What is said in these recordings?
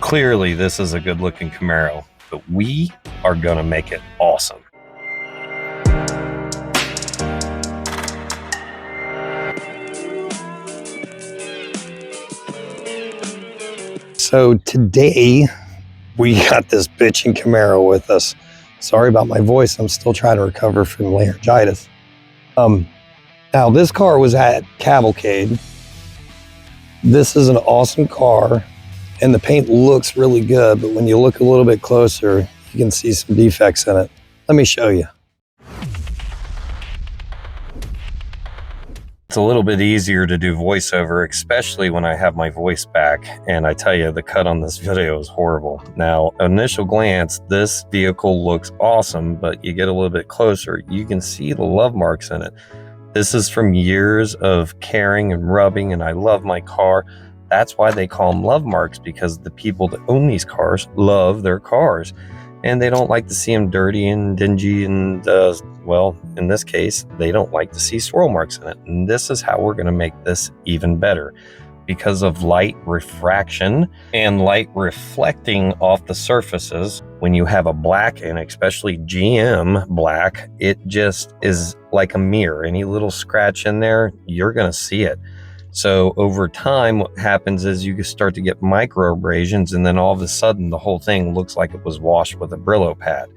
Clearly, this is a good-looking Camaro, but we are gonna make it awesome. So today we got this bitchin' Camaro with us. Sorry about my voice. I'm still trying to recover from laryngitis. Now this car was at Cavalcade. This is an awesome car and the paint looks really good, but when you look a little bit closer, you can see some defects in it. Let me show you. It's a little bit easier to do voiceover, especially when I have my voice back. And I tell you, the cut on this video is horrible. Now, initial glance, this vehicle looks awesome, but you get a little bit closer, you can see the love marks in it. This is from years of caring and rubbing, and I love my car. That's why they call them love marks, because the people that own these cars love their cars. And they don't like to see them dirty and dingy and, well, in this case, they don't like to see swirl marks in it. And this is how we're going to make this even better. Because of light refraction and light reflecting off the surfaces, when you have a black, and especially GM black, it just is like a mirror. Any little scratch in there, you're going to see it. So over time, what happens is you start to get micro abrasions, and then all of a sudden the whole thing looks like it was washed with a Brillo pad.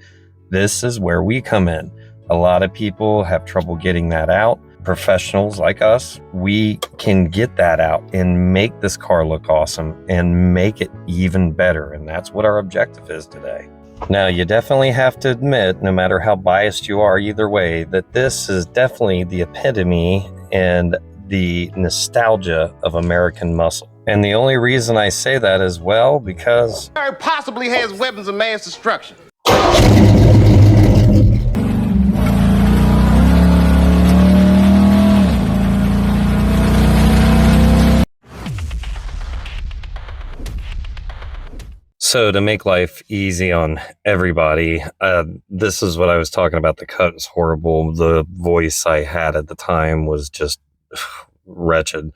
This is where we come in. A lot of people have trouble getting that out. Professionals like us, we can get that out and make this car look awesome and make it even better. And that's what our objective is today. Now, you definitely have to admit, no matter how biased you are either way, that this is definitely the epitome and the nostalgia of American muscle. And the only reason I say that is, well, because it possibly has weapons of mass destruction. So to make life easy on everybody, this is what I was talking about. The cut is horrible. The voice I had at the time was just wretched,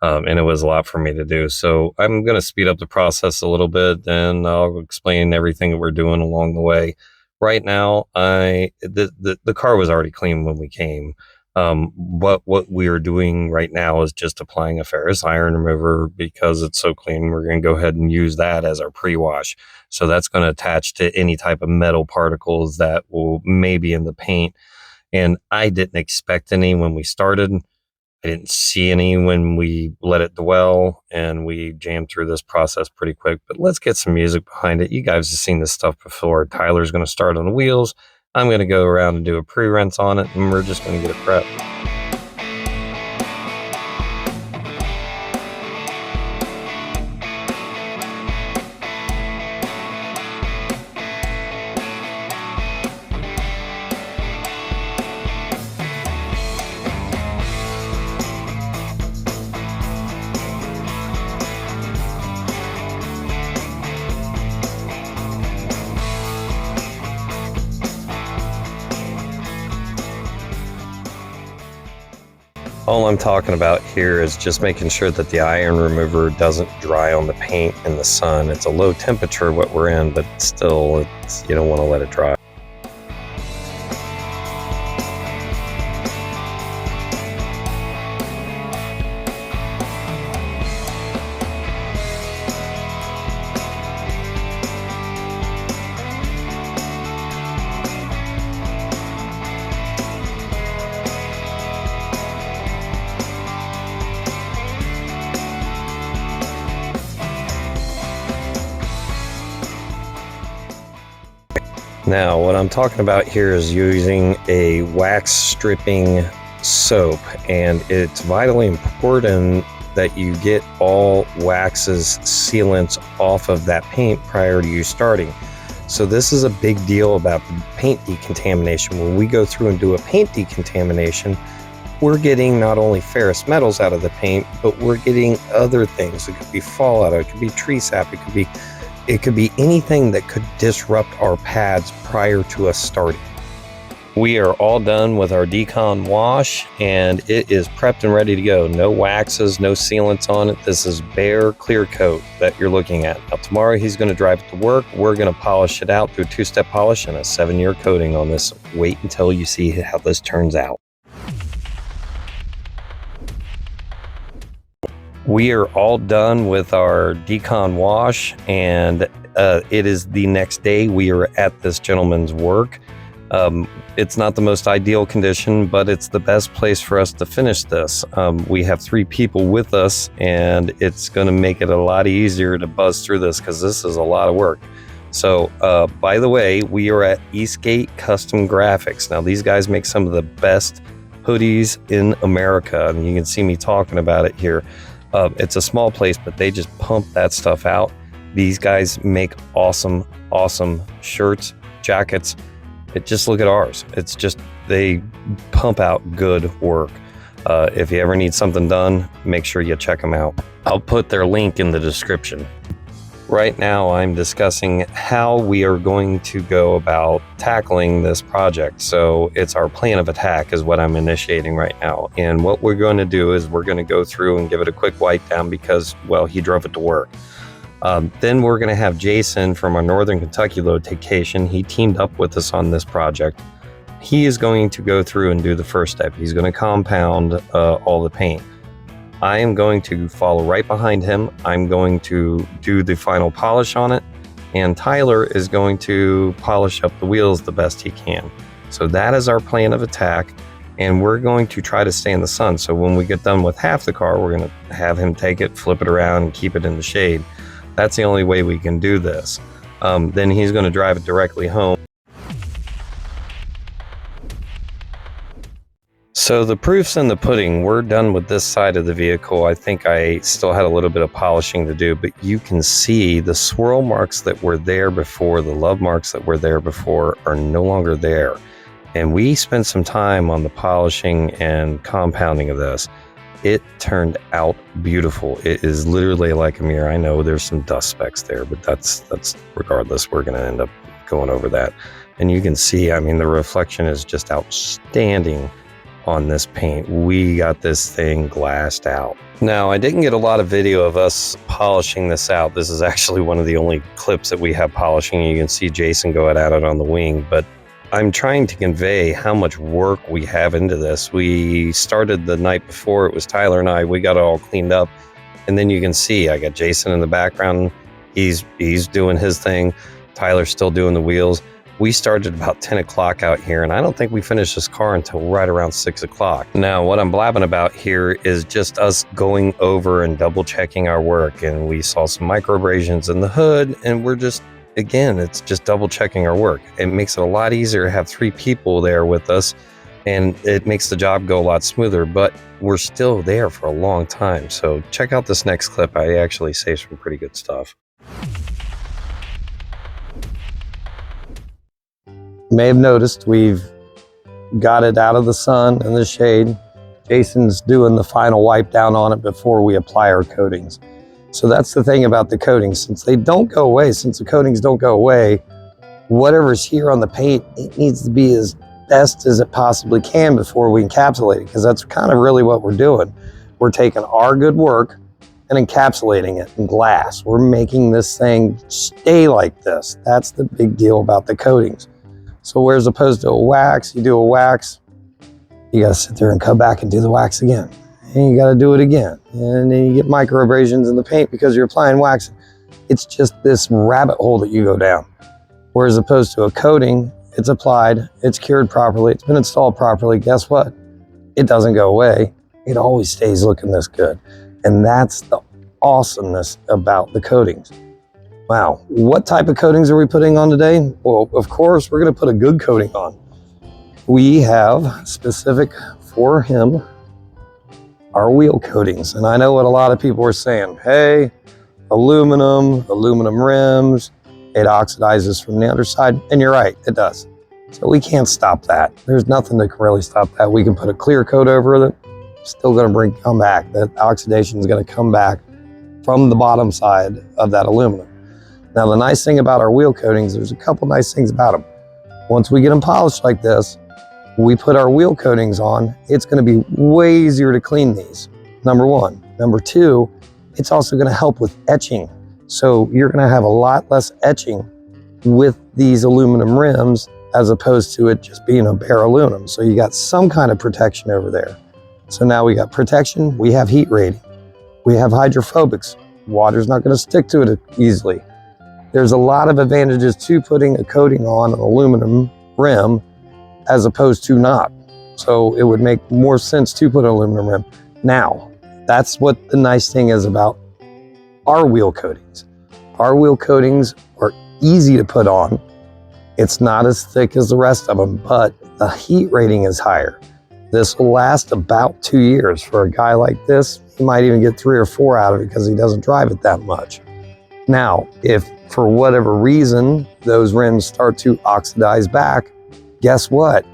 and it was a lot for me to do. So I'm going to speed up the process a little bit, and I'll explain everything that we're doing along the way. Right now, the car was already clean when we came. But what we are doing right now is just applying a ferrous iron remover because it's so clean. We're going to go ahead and use that as our pre-wash. So that's going to attach to any type of metal particles that will maybe in the paint. And I didn't expect any when we started. I didn't see any when we let it dwell, and we jammed through this process pretty quick. But let's get some music behind it. You guys have seen this stuff before. Tyler's going to start on the wheels. I'm going to go around and do a pre-rinse on it, and we're just going to get it prepped. All I'm talking about here is just making sure that the iron remover doesn't dry on the paint in the sun. It's a low temperature what we're in, but still, you don't want to let it dry. Now, what I'm talking about here is using a wax stripping soap, and it's vitally important that you get all waxes, sealants off of that paint prior to you starting. So this is a big deal about the paint decontamination. When we go through and do a paint decontamination, we're getting not only ferrous metals out of the paint, but we're getting other things. It could be fallout, it could be tree sap, it could be anything that could disrupt our pads prior to us starting. We are all done with our decon wash, and it is prepped and ready to go. No waxes, no sealants on it. This is bare clear coat that you're looking at. Now tomorrow he's going to drive it to work. We're going to polish it out through a 2-step polish and a 7-year coating on this. Wait until you see how this turns out. We are all done with our decon wash, and it is the next day. We are at this gentleman's work. It's not the most ideal condition, but it's the best place for us to finish this. We have 3 people with us, and it's going to make it a lot easier to buzz through this because this is a lot of work. So, by the way, we are at Eastgate Custom Graphics. Now, these guys make some of the best hoodies in America, and you can see me talking about it here. It's a small place, but they just pump that stuff out. These guys make awesome shirts, jackets. Just look at ours. It's just, they pump out good work. If you ever need something done, make sure you check them out. I'll put their link in the description. Right now, I'm discussing how we are going to go about tackling this project. So it's our plan of attack is what I'm initiating right now. And what we're going to do is we're going to go through and give it a quick wipe down because, well, he drove it to work. Then we're going to have Jason from our Northern Kentucky location. He teamed up with us on this project. He is going to go through and do the first step. He's going to compound all the paint. I am going to follow right behind him. I'm going to do the final polish on it, and Tyler is going to polish up the wheels the best he can. So that is our plan of attack, and we're going to try to stay in the sun. So when we get done with half the car, we're going to have him take it, flip it around, and keep it in the shade. That's the only way we can do this. Then he's going to drive it directly home. So the proof's in the pudding. We're done with this side of the vehicle. I think I still had a little bit of polishing to do, but you can see the swirl marks that were there before, the love marks that were there before are no longer there. And we spent some time on the polishing and compounding of this. It turned out beautiful. It is literally like a mirror. I know there's some dust specks there, but that's regardless. We're going to end up going over that. And you can see, I mean, the reflection is just outstanding on this paint. We got this thing glassed out. Now, I didn't get a lot of video of us polishing this out. This is actually one of the only clips that we have polishing. You can see Jason go at it on the wing, but I'm trying to convey how much work we have into this. We started the night before. It was Tyler and I. We got it all cleaned up. And then you can see I got Jason in the background. He's doing his thing. Tyler's still doing the wheels. We started about 10 o'clock out here, and I don't think we finished this car until right around 6 o'clock. Now, what I'm blabbing about here is just us going over and double checking our work. And we saw some micro abrasions in the hood, and we're just, again, it's just double checking our work. It makes it a lot easier to have 3 people there with us, and it makes the job go a lot smoother, but we're still there for a long time. So check out this next clip. I actually say some pretty good stuff. You may have noticed we've got it out of the sun and the shade. Jason's doing the final wipe down on it before we apply our coatings. So that's the thing about the coatings. Since they don't go away, since the coatings don't go away, whatever's here on the paint, it needs to be as best as it possibly can before we encapsulate it, because that's kind of really what we're doing. We're taking our good work and encapsulating it in glass. We're making this thing stay like this. That's the big deal about the coatings. So whereas opposed to a wax, you do a wax, you gotta sit there and come back and do the wax again. And you gotta do it again. And then you get micro abrasions in the paint because you're applying wax. It's just this rabbit hole that you go down. Whereas opposed to a coating, it's applied, it's cured properly, it's been installed properly. Guess what? It doesn't go away. It always stays looking this good. And that's the awesomeness about the coatings. Wow, what type of coatings are we putting on today? Well, of course, we're gonna put a good coating on. We have specific for him, our wheel coatings. And I know what a lot of people are saying. Hey, aluminum rims, it oxidizes from the underside. And you're right, it does. So we can't stop that. There's nothing that can really stop that. We can put a clear coat over it, still gonna come back. That oxidation is gonna come back from the bottom side of that aluminum. Now, the nice thing about our wheel coatings, there's a couple nice things about them. Once we get them polished like this, we put our wheel coatings on, it's going to be way easier to clean these. Number one. Number two, it's also going to help with etching. So you're going to have a lot less etching with these aluminum rims as opposed to it just being a bare aluminum. So you got some kind of protection over there. So now we got protection, we have heat rating, we have hydrophobics. Water's not going to stick to it easily. There's a lot of advantages to putting a coating on an aluminum rim as opposed to not. So it would make more sense to put an aluminum rim. Now, that's what the nice thing is about our wheel coatings. Our wheel coatings are easy to put on. It's not as thick as the rest of them, but the heat rating is higher. This will last about 2 years. For a guy like this, he might even get 3 or 4 out of it because he doesn't drive it that much. Now, if for whatever reason those rims start to oxidize back, guess what?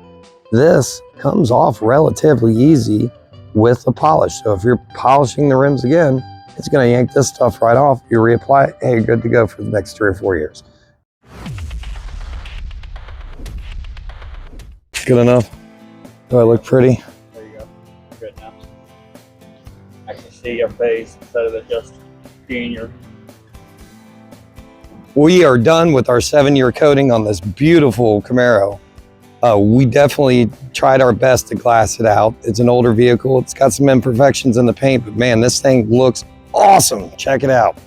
This comes off relatively easy with a polish. So if you're polishing the rims again, it's going to yank this stuff right off. You reapply it, hey, you're good to go for the next 3 or 4 years. Good enough? Do I look pretty? There you go. Good now. I can see your face instead of it just being your... We are done with our 7-year coating on this beautiful Camaro. We definitely tried our best to glass it out. It's an older vehicle. It's got some imperfections in the paint, but man, this thing looks awesome. Check it out.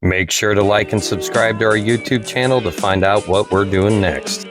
Make sure to like and subscribe to our YouTube channel to find out what we're doing next.